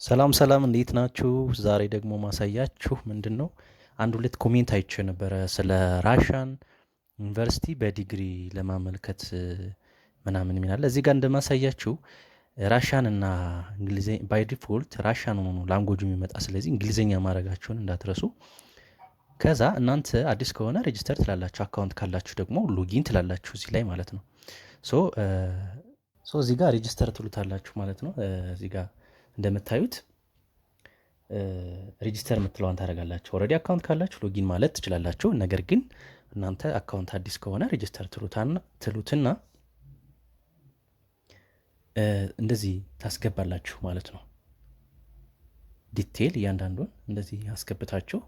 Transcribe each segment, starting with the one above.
ሰላም ሰላም እንዴት ናችሁ? ዛሬ ደግሞ ማሳያችሁ ምንድነው? አንድ ሁለት ኮሜንት አይቼ ነበረ ስለ ራሻን ዩኒቨርሲቲ በዲግሪ ለማመልከት ምናምን ይላል። እዚህ ጋር እንደማሳያችሁ ራሻን እና እንግሊዘኛ ባይ ዲፎልት ራሻን ሆኖ ነው ላንጉዌጁ የሚመጣ። ስለዚህ እንግሊዘኛ ማድረጋችሁን እንዳትረሱ። ከዛ እናንተ አዲስ ከሆነ ሬጅስተር ትላላችሁ፣ አካውንት ካላችሁ ደግሞ ሎጊን ትላላችሁ እዚህ ላይ ማለት ነው። ሶ እዚህ ጋር ሬጅስተር ትሉታላችሁ ማለት ነው። እዚህ ጋር እንደምታዩት ሬጂስተር የምትለዋን ታደርጋላችሁ። ኦልሬዲ አካውንት ካላችሁ ሎጊን ማለት ትችላላችሁ። ነገር ግን እናንተ አካውንት አዲስ ከሆነ ሬጂስተር ትሉትና እንደዚህ ታስገባላችሁ ማለት ነው። ዲቴይል እያንዳንዱን እንደዚህ አስገብታችሁ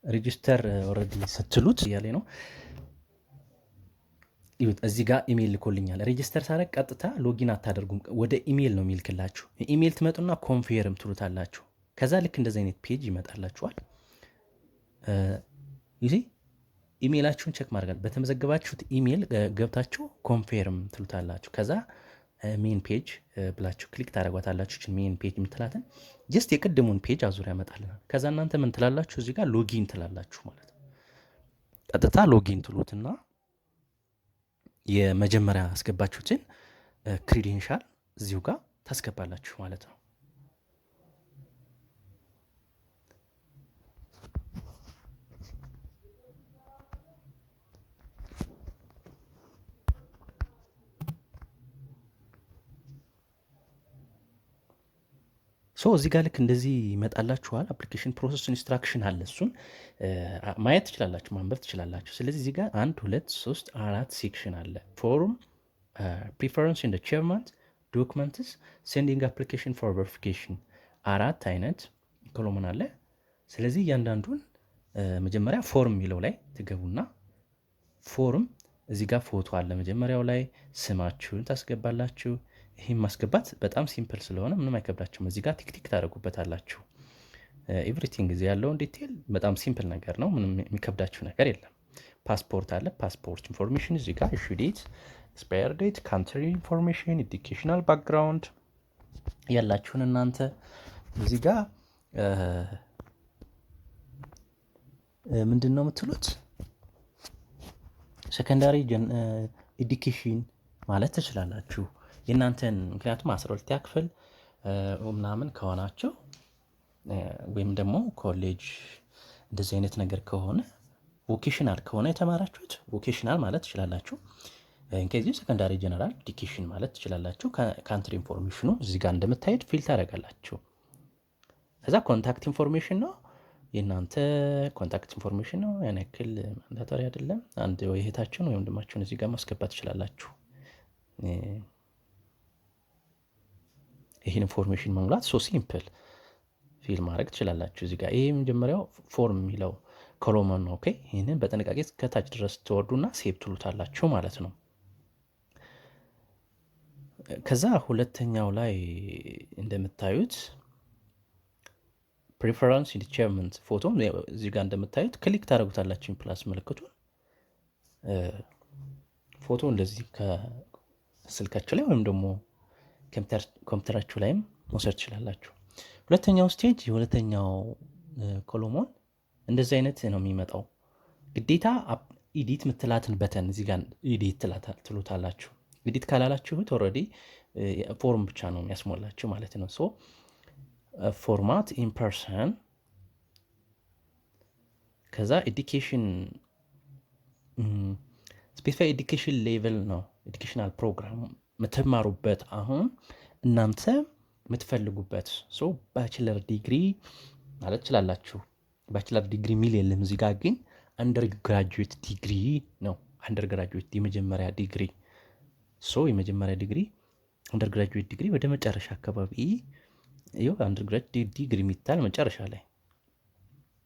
ሬጂስተር ኦልሬዲ ስትሉት እያለ ነው። እዚህ ጋር ኢሜይል ልኮልኛል። ሬጂስተር ሳረግ ቀጥታ ሎጊን አታደርጉም፣ ወደ ኢሜይል ነው የሚልክላችሁ። ኢሜይል ትመጡና ኮንፌርም ትሉታላችሁ። ከዛ ልክ እንደዚህ አይነት ፔጅ ይመጣላችኋል። ይሄ ኢሜይላችሁን ቼክ ማድረግ በተመዘገባችሁት ኢሜይል ገብታችሁ ኮንፌርም ትሉታላችሁ። ከዛ ሜን ፔጅ ብላችሁ ክሊክ ታደርጓታላችሁ። ሜን ፔጅ የምትላትን ጀስት የቅድሙን ፔጅ አዙሪያ ያመጣልናል። ከዛ እናንተ ምን ትላላችሁ? እዚህ ጋር ሎጊን ትላላችሁ ማለት ነው። ቀጥታ ሎጊን ትሉትና የመጀመሪያ አስገባችሁትን ክሪዴንሻል እዚሁ ጋር ታስገባላችሁ ማለት ነው። እዚህ ጋር ልክ እንደዚህ ይመጣላችኋል። አፕሊኬሽን ፕሮሰስ ኢንስትራክሽን አለ። እሱን ማየት ትችላላችሁ፣ ማንበብ ትችላላችሁ። ስለዚህ እዚህ ጋር 1 2 3 4 ሴክሽን አለ። ፎርም፣ ፕሪፈረንስ ኢን ዘ ቼርማንት፣ ዶክመንትስ፣ ሴንዲንግ አፕሊኬሽን ፎር ቬሪፊኬሽን፣ 4 አይነት ኮሎመን አለ። ስለዚህ እያንዳንዱን መጀመሪያ ፎርም የሚለው ላይ ትገቡና ፎርም እዚህ ጋር ፎቶ አለ መጀመሪያው ላይ፣ ስማችሁን ታስገባላችሁ። ይህም ማስገባት በጣም ሲምፕል ስለሆነ ምንም አይከብዳችሁም። እዚህ ጋር ቲክቲክ ታደርጉበታላችሁ። ኤቭሪቲንግ እዚህ ያለውን ዲቴል በጣም ሲምፕል ነገር ነው። ምንም የሚከብዳችሁ ነገር የለም። ፓስፖርት አለ። ፓስፖርት ኢንፎርሜሽን እዚህ ጋር ኢሹ ዴት፣ ኤክስፓየር ዴት፣ ካንትሪ ኢንፎርሜሽን፣ ኤዱኬሽናል ባክግራውንድ ያላችሁን እናንተ እዚህ ጋር ምንድን ነው የምትሉት ሰከንዳሪ ኤዱኬሽን ማለት ትችላላችሁ የእናንተን። ምክንያቱም 12ኛ ክፍል ምናምን ከሆናችሁ ወይም ደግሞ ኮሌጅ እንደዚህ አይነት ነገር ከሆነ ቮኬሽናል ከሆነ የተማራችሁት ቮኬሽናል ማለት ትችላላችሁ። ከዚህ ሰከንዳሪ ጀነራል ኤዱኬሽን ማለት ትችላላችሁ። ካንትሪ ኢንፎርሜሽኑ እዚህ ጋር እንደምታዩት ፊልተር ታደርጋላችሁ። ከዛ ኮንታክት ኢንፎርሜሽን ነው የእናንተ ኮንታክት ኢንፎርሜሽን ነው። ያን ያክል ማንዳቶሪ አይደለም። አንድ ወይ እህታችሁን ወይ ወንድማችሁን እዚህ ጋር ማስገባት ትችላላችሁ። ይህን ኢንፎርሜሽን መሙላት ሶ ሲምፕል ፊል ማድረግ ትችላላችሁ። እዚህ ጋር ይሄ መጀመሪያው ፎርም የሚለው ኮሎመን ነው። ኦኬ ይህንን በጥንቃቄ ከታች ድረስ ትወርዱና ሴቭ ትሉታላችሁ ማለት ነው። ከዛ ሁለተኛው ላይ እንደምታዩት ፕሪፈረንስ ኢን ቼርመንት ፎቶ እዚህ ጋር እንደምታዩት ክሊክ ታደርጉታላችሁ። ፕላስ ምልክቱን ፎቶ እንደዚህ ከስልካችሁ ላይ ወይም ደግሞ ኮምፒውተራችሁ ላይም መውሰድ ትችላላችሁ። ሁለተኛው ስቴጅ የሁለተኛው ኮሎሞን እንደዚህ አይነት ነው የሚመጣው። ግዴታ ኢዲት ምትላትን በተን እዚህ ጋር ኢዲት ትሉታላችሁ። ኢዲት ካላላችሁት ኦልሬዲ ፎርም ብቻ ነው የሚያስሞላችሁ ማለት ነው። ሶ ፎርማት ኢን ፐርሰን ከዛ ኤዱኬሽን ስፔሲፋይ ኤዱኬሽን ሌቭል ነው ኤዱኬሽናል ፕሮግራም ምትማሩበት አሁን እናንተ የምትፈልጉበት ባችለር ዲግሪ ማለት ትችላላችሁ። ባችለር ዲግሪ ሚል የለም እዚህ ጋር ግን አንደር ግራጁዌት ዲግሪ ነው። አንደር ግራጁዌት የመጀመሪያ ዲግሪ የመጀመሪያ ዲግሪ አንደር ግራጁዌት ዲግሪ ወደ መጨረሻ አካባቢ ይኸው አንደር ግራጁዌት ዲግሪ የሚታል መጨረሻ ላይ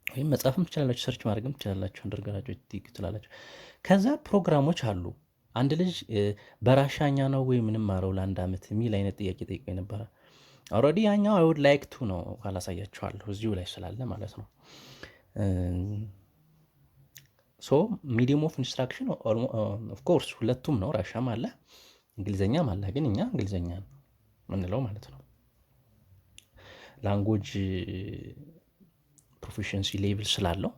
ወይም መጻፍም ትችላላችሁ፣ ሰርች ማድረግም ትችላላችሁ። አንደር ግራጁዌት ዲግሪ ትላላችሁ። ከዛ ፕሮግራሞች አሉ። አንድ ልጅ በራሻኛ ነው ወይ ምንም ማረው ለአንድ ዓመት የሚል አይነት ጥያቄ ጠይቆ ነበረ። ኦልሬዲ ያኛው አይ ውድ ላይክ ቱ ነው ካላሳያችኋለሁ እዚሁ ላይ ስላለ ማለት ነው። ሶ ሚዲየም ኦፍ ኢንስትራክሽን ኦፍኮርስ ሁለቱም ነው። ራሻም አለ እንግሊዝኛም አለ፣ ግን እኛ እንግሊዝኛ ነው ምንለው ማለት ነው። ላንጉጅ ፕሮፊሽንሲ ሌቭል ስላለው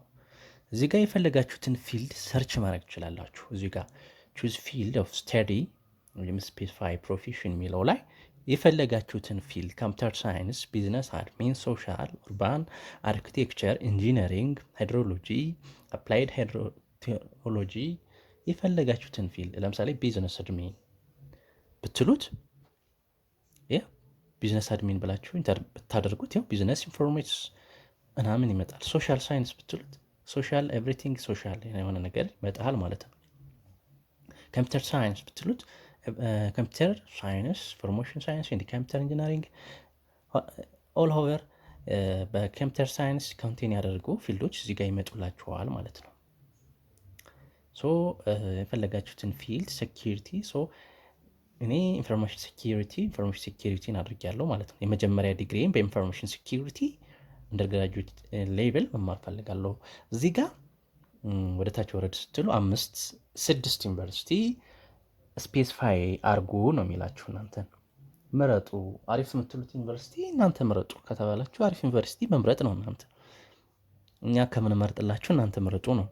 እዚህ ጋር የፈለጋችሁትን ፊልድ ሰርች ማድረግ ትችላላችሁ። እዚህ ጋር ቹዝ ፊልድ ኦፍ ስተዲ ወይም ስፔሲፋይ ፕሮፌሽን የሚለው ላይ የፈለጋችሁትን ፊልድ ኮምፒውተር ሳይንስ፣ ቢዝነስ አድሚን፣ ሶሻል፣ ኡርባን፣ አርኪቴክቸር፣ ኢንጂነሪንግ፣ ሃይድሮሎጂ፣ አፕላይድ ሃይድሮቴዎሎጂ የፈለጋችሁትን ፊልድ ለምሳሌ ቢዝነስ አድሚን ብትሉት ቢዝነስ አድሚን ብላችሁ ብታደርጉት ያው ቢዝነስ ኢንፎርሜሽን ምናምን ይመጣል። ሶሻል ሳይንስ ብትሉት ሶሻል ኤቭሪቲንግ ሶሻል የሆነ ነገር ይመጣል ማለት ነው። ኮምፒውተር ሳይንስ ብትሉት ኮምፒውተር ሳይንስ፣ ኢንፎርሜሽን ሳይንስ፣ ኮምፒውተር ኢንጂነሪንግ ኦል ሆቨር በኮምፒውተር ሳይንስ ኮንቴን ያደርጉ ፊልዶች እዚህ ጋር ይመጡላችኋል ማለት ነው። ሶ የፈለጋችሁትን ፊልድ ሴኪሪቲ፣ ሶ እኔ ኢንፎርሜሽን ሴኪሪቲን አድርጊያለሁ ማለት ነው። የመጀመሪያ ዲግሪን በኢንፎርሜሽን ሴኪሪቲ አንደርግራጁዌት ሌቭል መማር ፈልጋለሁ። እዚህ ጋር ወደ ታች ወረድ ስትሉ 5-6 ዩኒቨርሲቲ ስፔሲፋይ አርጉ ነው የሚላችሁ። እናንተ ምረጡ፣ አሪፍ የምትሉት ዩኒቨርሲቲ እናንተ ምረጡ ከተባላችሁ አሪፍ ዩኒቨርሲቲ መምረጥ ነው እናንተ። እኛ ከምንመርጥላችሁ እናንተ ምረጡ ነው።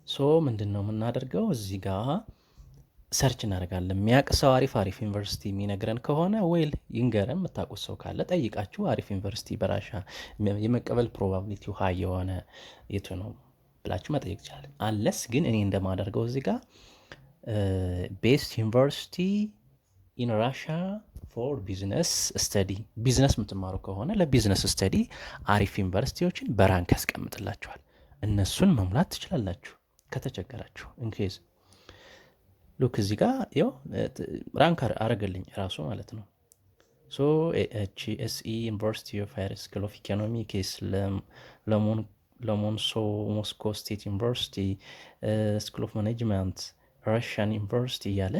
ሶ ምንድን ነው የምናደርገው እዚህ ጋር ሰርች እናደርጋለን። የሚያውቅ ሰው አሪፍ ዩኒቨርሲቲ የሚነግረን ከሆነ ወይል ይንገረን። የምታውቁት ሰው ካለ ጠይቃችሁ አሪፍ ዩኒቨርሲቲ በራሻ የመቀበል ፕሮባቢሊቲው ሀይ የሆነ የቱ ነው ብላችሁ መጠየቅ ይችላል። አለስ ግን እኔ እንደማደርገው እዚህ ጋር ቤስት ዩኒቨርሲቲ ኢን ራሻ ፎር ቢዝነስ ስተዲ፣ ቢዝነስ የምትማሩ ከሆነ ለቢዝነስ ስተዲ አሪፍ ዩኒቨርሲቲዎችን በራንክ ያስቀምጥላችኋል። እነሱን መሙላት ትችላላችሁ ከተቸገራችሁ ኢንኬዝ ሉክ እዚህ ጋር ያው ራንክ አረገልኝ ራሱ ማለት ነው። ሶ ኤችኤስኢ ዩኒቨርሲቲ ኦፍ ሃየር ስኩል ኦፍ ኢኮኖሚክስ፣ ለሞንሶ ሞስኮ ስቴት ዩኒቨርሲቲ፣ ስኩል ኦፍ ማኔጅመንት፣ ራሽያን ዩኒቨርሲቲ እያለ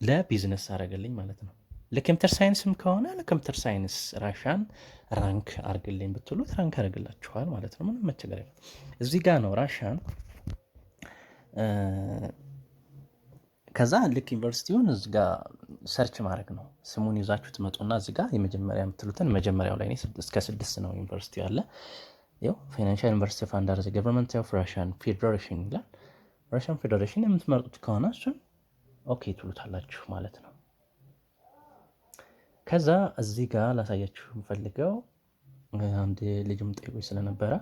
ለቢዝነስ አረገልኝ ማለት ነው። ለኮምፒውተር ሳይንስም ከሆነ ለኮምፒውተር ሳይንስ ራሻን ራንክ አርግልኝ ብትሉት ራንክ አርግላችኋል ማለት ነው። ምንም መቸገር የለም። እዚህ ጋር ነው ራሻን ከዛ ልክ ዩኒቨርሲቲውን እዚ ጋ ሰርች ማድረግ ነው። ስሙን ይዛችሁ ትመጡና እዚ ጋ የመጀመሪያ የምትሉትን መጀመሪያው ላይ እስከ 6 ነው ዩኒቨርሲቲ ያለ። ያው ፋይናንሻል ዩኒቨርሲቲ ኦፍ አንደር ዘ ገቨርንመንት ኦፍ ራሽያን ፌዴሬሽን ይላል። ራሽያን ፌዴሬሽን የምትመርጡት ከሆነ እሱን ኦኬ ትሉታላችሁ ማለት ነው። ከዛ እዚህ ጋር ላሳያችሁ የምፈልገው አንድ ልጅም ጠይቆኝ ስለነበረ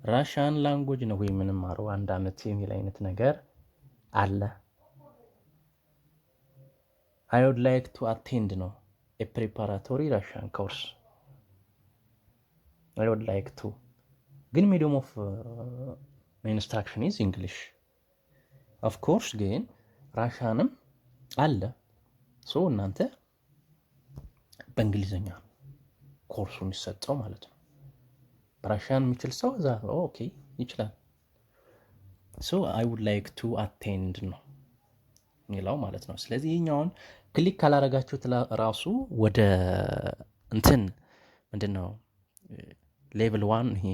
ራሽያን ላንጉጅ ነው ወይ የምንማረው 1 ዓመት የሚል አይነት ነገር አለ። I would like to attend ነው a preparatory Russian course. I would like to ግን medium of instruction is English. Of course ግን ራሻንም አለ። ሶ እናንተ በእንግሊዝኛ ኮርሱ የሚሰጠው ማለት ነው። ራሻን የሚችል ሰው እዛ ኦኬ ይችላል። ሶ I would like to attend ነው የሚለው ማለት ነው። ስለዚህ ይህኛውን ክሊክ ካላረጋችሁት ራሱ ወደ እንትን ምንድን ነው ሌቭል 1 ይሄ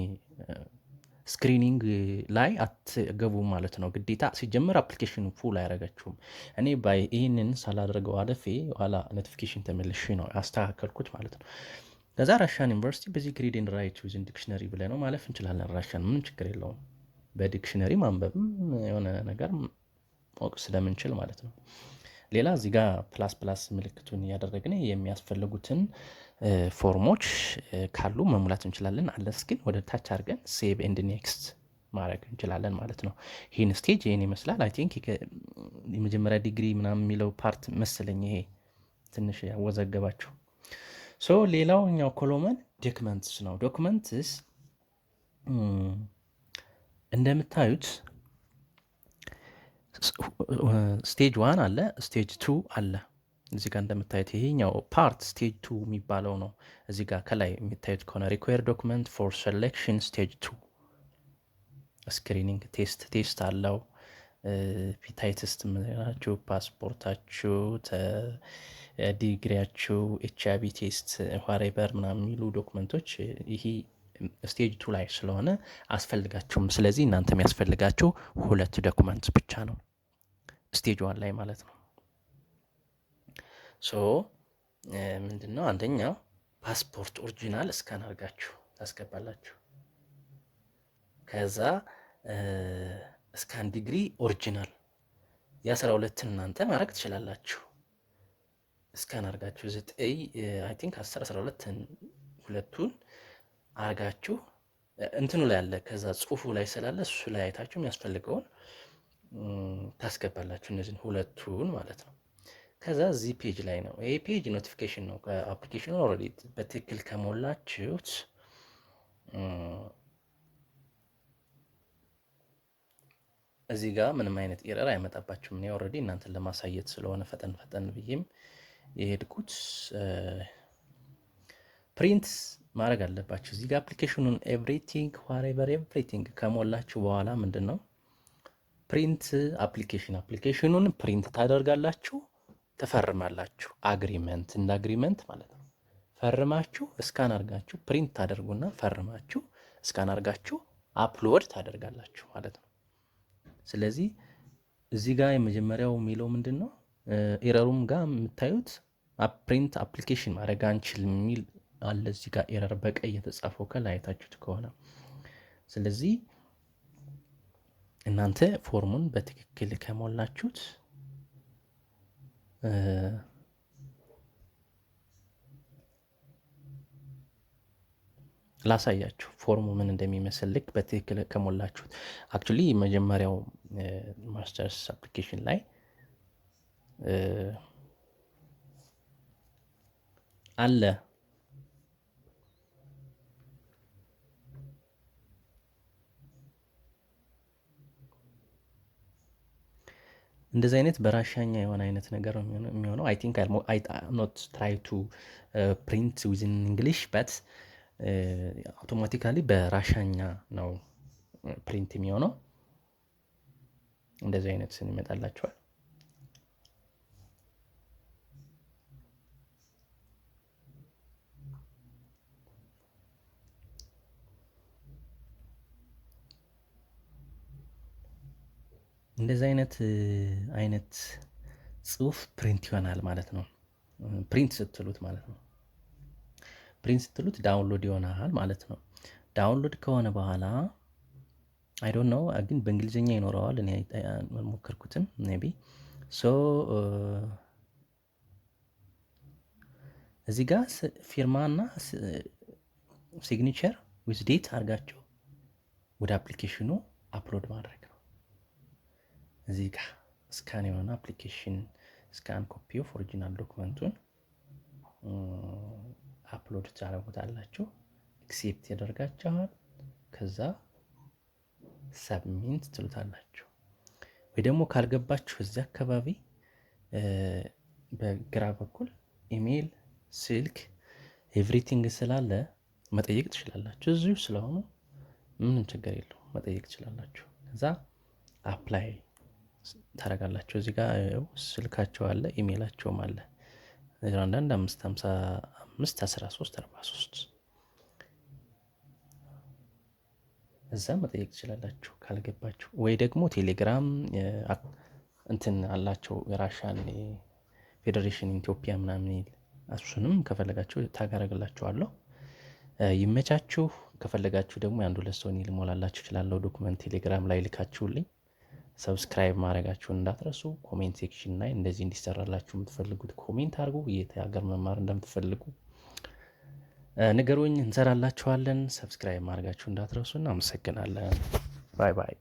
ስክሪኒንግ ላይ አትገቡም ማለት ነው። ግዴታ ሲጀምር አፕሊኬሽን ፉል አያረጋችሁም። እኔ ይህንን ሳላደርገው አለፌ ኋላ ኖቲፊኬሽን ተመልሼ ነው ያስተካከልኩት ማለት ነው። ከዛ ራሽያን ዩኒቨርሲቲ በዚህ ሪድ ኤንድ ራይት ዩዚንግ ዲክሽነሪ ብለህ ነው ማለፍ እንችላለን። ራሽያን ምንም ችግር የለውም። በዲክሽነሪ ማንበብም የሆነ ነገር ማወቅ ስለምንችል ማለት ነው። ሌላ እዚህ ጋር ፕላስ ምልክቱን እያደረግን የሚያስፈልጉትን ፎርሞች ካሉ መሙላት እንችላለን። አለስ ግን ወደ ታች አድርገን ሴቭ ኤንድ ኔክስት ማድረግ እንችላለን ማለት ነው። ይህን ስቴጅ ይህን ይመስላል። አይ ቲንክ የመጀመሪያ ዲግሪ ምናምን የሚለው ፓርት መሰለኝ ይሄ ትንሽ ያወዘገባቸው። ሶ ሌላውኛው ኮሎመን ዶክመንትስ ነው። ዶክመንትስ እንደምታዩት ስቴጅ 1 አለ፣ ስቴጅ 2 አለ። እዚህ ጋር እንደምታዩት ይሄኛው ፓርት ስቴጅ 2 የሚባለው ነው። እዚህ ጋር ከላይ የሚታዩት ከሆነ ሪኳየር ዶክመንት ፎር ሴሌክሽን ስቴጅ 2 ስክሪኒንግ ቴስት አለው። ፒታይትስት ምናችሁ፣ ፓስፖርታችሁ፣ ዲግሪያችሁ፣ ኤችአይቪ ቴስት፣ ዋሬበር ምናምን የሚሉ ዶክመንቶች ይሄ ስቴጅ 2 ላይ ስለሆነ አስፈልጋችሁም። ስለዚህ እናንተ የሚያስፈልጋችሁ 2 ዶክመንት ብቻ ነው ስቴጅ 1 ላይ ማለት ነው። ሶ ምንድነው አንደኛው ፓስፖርት ኦሪጂናል እስካን አድርጋችሁ ታስገባላችሁ። ከዛ እስካን ዲግሪ ኦሪጂናል የ12ን እናንተ ማድረግ ትችላላችሁ። እስካን አድርጋችሁ 9 አይ ቲንክ 10 12ን ሁለቱን አርጋችሁ እንትኑ ላይ አለ። ከዛ ጽሁፉ ላይ ስላለ እሱ ላይ አይታችሁ የሚያስፈልገውን ታስገባላችሁ። እነዚህን ሁለቱን ማለት ነው። ከዛ እዚህ ፔጅ ላይ ነው። ይሄ ፔጅ ኖቲፊኬሽን ነው። ከአፕሊኬሽኑ ኦልሬዲ በትክክል ከሞላችሁት እዚህ ጋር ምንም አይነት ኤረር አይመጣባችሁም። እኔ ኦልሬዲ እናንተን ለማሳየት ስለሆነ ፈጠን ፈጠን ብዬም የሄድኩት ፕሪንት ማድረግ አለባችሁ። እዚህ ጋር አፕሊኬሽኑን ኤቭሪቲንግ ዋሬቨር ኤቭሪቲንግ ከሞላችሁ በኋላ ምንድን ነው ፕሪንት አፕሊኬሽኑን ፕሪንት ታደርጋላችሁ፣ ትፈርማላችሁ። አግሪመንት እንደ አግሪመንት ማለት ነው። ፈርማችሁ እስካን አድርጋችሁ ፕሪንት ታደርጉና ፈርማችሁ እስካን አድርጋችሁ አፕሎድ ታደርጋላችሁ ማለት ነው። ስለዚህ እዚህ ጋር የመጀመሪያው የሚለው ምንድን ነው ኤረሩም ጋር የምታዩት ፕሪንት አፕሊኬሽን ማድረግ አንችልም የሚል አለ። እዚህ ጋር ኤረር በቀይ የተጻፈው ከላይ አይታችሁት ከሆነ ስለዚህ እናንተ ፎርሙን በትክክል ከሞላችሁት ላሳያችሁ ፎርሙ ምን እንደሚመስል ልክ በትክክል ከሞላችሁት። አክቹሊ መጀመሪያው ማስተርስ አፕሊኬሽን ላይ አለ እንደዚህ አይነት በራሻኛ የሆነ አይነት ነገር የሚሆነው አይ ቲንክ አይ ኖት ትራይ ቱ ፕሪንት ዊዝን እንግሊሽ በት አውቶማቲካሊ በራሻኛ ነው ፕሪንት የሚሆነው። እንደዚህ አይነት ስን ይመጣላችኋል። እንደዚህ አይነት ጽሁፍ ፕሪንት ይሆናል ማለት ነው። ፕሪንት ስትሉት ማለት ነው። ፕሪንት ስትሉት ዳውንሎድ ይሆናል ማለት ነው። ዳውንሎድ ከሆነ በኋላ አይ ዶንት ኖ ግን በእንግሊዝኛ ይኖረዋል። እኔ አልሞከርኩትም። ሜቢ ሶ እዚህ ጋር ፊርማና ሲግኒቸር ዊዝ ዴት አድርጋችሁ ወደ አፕሊኬሽኑ አፕሎድ ማድረግ ነው። እዚህ ጋር ስካን የሆነ አፕሊኬሽን ስካን ኮፒ ኦፍ ኦሪጂናል ዶክመንቱን አፕሎድ ታደርጉታላችሁ። አክሴፕት ያደርጋችኋል። ከዛ ሰብሚት ትሉታላችሁ። ወይ ደግሞ ካልገባችሁ እዚህ አካባቢ በግራ በኩል ኢሜይል፣ ስልክ ኤቭሪቲንግ ስላለ መጠየቅ ትችላላችሁ። እዚሁ ስለሆኑ ምንም ችግር የለው መጠየቅ ትችላላችሁ። ከዛ አፕላይ ታደርጋላችሁ። እዚህ ጋር ስልካቸው አለ፣ ኢሜይላቸውም አለ 0115551343 እዛ መጠየቅ ትችላላችሁ ካልገባችሁ። ወይ ደግሞ ቴሌግራም እንትን አላቸው የራሻን ፌዴሬሽን ኢትዮጵያ ምናምን እሱንም ከፈለጋችሁ ታጋረግላችኋለሁ። ይመቻችሁ። ከፈለጋችሁ ደግሞ የአንድ ሁለት ሰው ልሞላላችሁ እችላለሁ። ዶክመንት ቴሌግራም ላይ ልካችሁልኝ ሰብስክራይብ ማድረጋችሁን እንዳትረሱ። ኮሜንት ሴክሽን ላይ እንደዚህ እንዲሰራላችሁ የምትፈልጉት ኮሜንት አድርጉ። የት ሀገር መማር እንደምትፈልጉ ንገሩኝ፣ እንሰራላችኋለን። ሰብስክራይብ ማድረጋችሁ እንዳትረሱ። እናመሰግናለን። ባይ ባይ።